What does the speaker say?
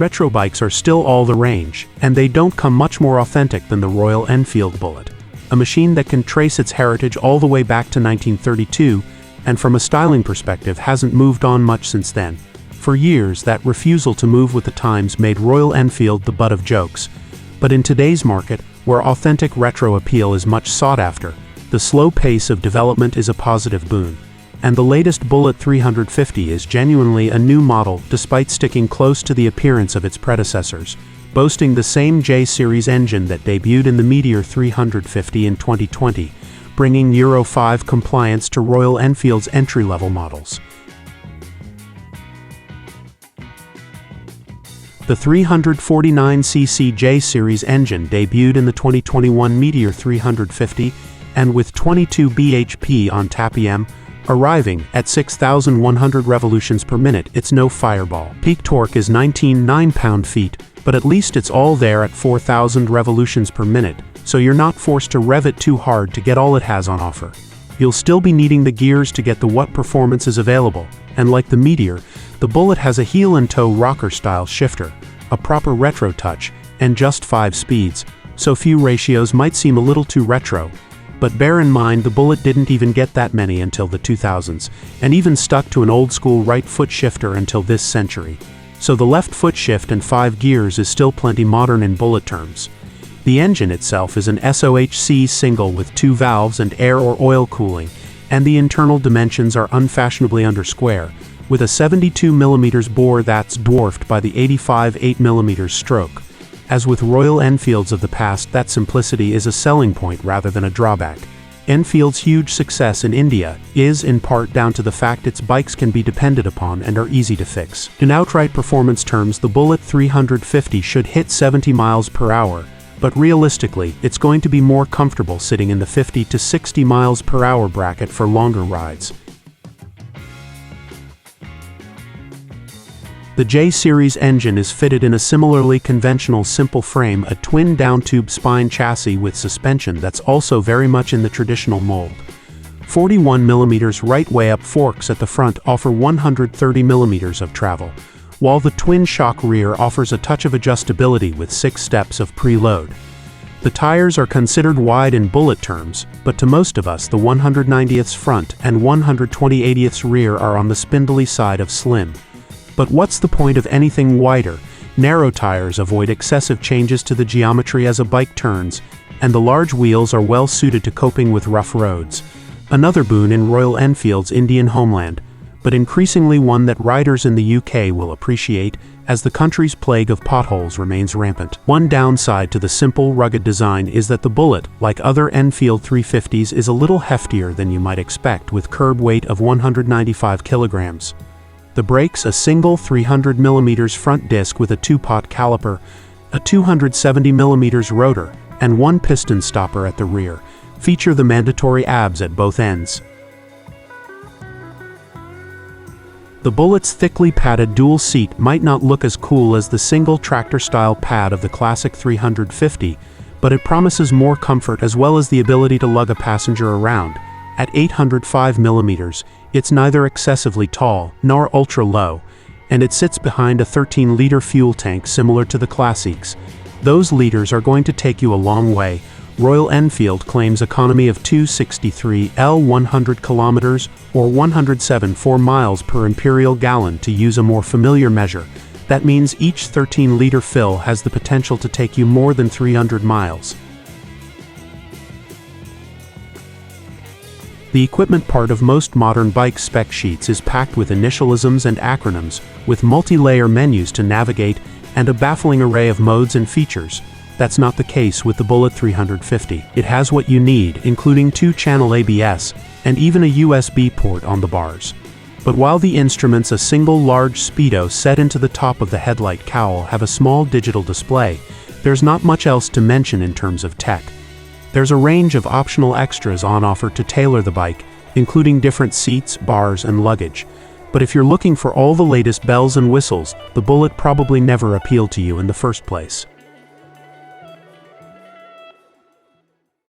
retro bikes are still all the rage, and they don't come much more authentic than the Royal Enfield Bullet, a machine that can trace its heritage all the way back to 1932, and from a styling perspective hasn't moved on much since then. For years, that refusal to move with the times made Royal Enfield the butt of jokes. But in today's market, where authentic retro appeal is much sought after, the slow pace of development is a positive boon. And the latest Bullet 350 is genuinely a new model despite sticking close to the appearance of its predecessors, boasting the same J-series engine that debuted in the Meteor 350 in 2020, bringing Euro 5 compliance to Royal Enfield's entry-level models. The 349cc J-series engine debuted in the 2021 Meteor 350, and with 22 bhp on tapm, arriving at 6,100 revolutions per minute, it's no fireball. Peak torque is 19 9-pound-feet, but at least it's all there at 4,000 revolutions per minute, so you're not forced to rev it too hard to get all it has on offer. You'll still be needing the gears to get the what performance is available, and like the Meteor, the Bullet has a heel-and-toe rocker-style shifter, a proper retro touch, and just 5 speeds, so few ratios might seem a little too retro. But bear in mind the Bullet didn't even get that many until the 2000s, and even stuck to an old-school right foot shifter until this century. So the left foot shift and 5 gears is still plenty modern in Bullet terms. The engine itself is an SOHC single with 2 valves and air or oil cooling, and the internal dimensions are unfashionably under square, with a 72mm bore that's dwarfed by the 85 8mm stroke. As with Royal Enfields of the past, that simplicity is a selling point rather than a drawback. Enfield's huge success in India is in part down to the fact its bikes can be depended upon and are easy to fix. In outright performance terms, the Bullet 350 should hit 70 miles per hour, but realistically, it's going to be more comfortable sitting in the 50 to 60 miles per hour bracket for longer rides. The J-series engine is fitted in a similarly conventional simple frame, a twin down-tube spine chassis with suspension that's also very much in the traditional mold. 41mm right-way-up forks at the front offer 130mm of travel, while the twin-shock rear offers a touch of adjustability with 6 steps of preload. The tires are considered wide in Bullet terms, but to most of us the 190ths front and 120/80ths rear are on the spindly side of slim. But what's the point of anything wider? Narrow tires avoid excessive changes to the geometry as a bike turns, and the large wheels are well suited to coping with rough roads. Another boon in Royal Enfield's Indian homeland, but increasingly one that riders in the UK will appreciate, as the country's plague of potholes remains rampant. One downside to the simple, rugged design is that the Bullet, like other Enfield 350s, is a little heftier than you might expect, with curb weight of 195 kilograms. The brakes, a single 300mm front disc with a 2-pot caliper, a 270mm rotor, and 1 piston stopper at the rear, feature the mandatory ABS at both ends. The Bullet's thickly padded dual seat might not look as cool as the single tractor-style pad of the classic 350, but it promises more comfort as well as the ability to lug a passenger around. At 805mm, it's neither excessively tall nor ultra-low, and it sits behind a 13-liter fuel tank similar to the classics. Those liters are going to take you a long way. Royal Enfield claims economy of 263 L 100 kilometers or 107.4 miles per imperial gallon to use a more familiar measure. That means each 13-liter fill has the potential to take you more than 300 miles. The equipment part of most modern bike spec sheets is packed with initialisms and acronyms, with multi-layer menus to navigate and a baffling array of modes and features. That's not the case with the Bullet 350. It has what you need, including 2-channel ABS, and even a USB port on the bars. But while the instruments, a single large speedo set into the top of the headlight cowl, have a small digital display, there's not much else to mention in terms of tech. There's a range of optional extras on offer to tailor the bike, including different seats, bars, and luggage. But if you're looking for all the latest bells and whistles, the Bullet probably never appealed to you in the first place.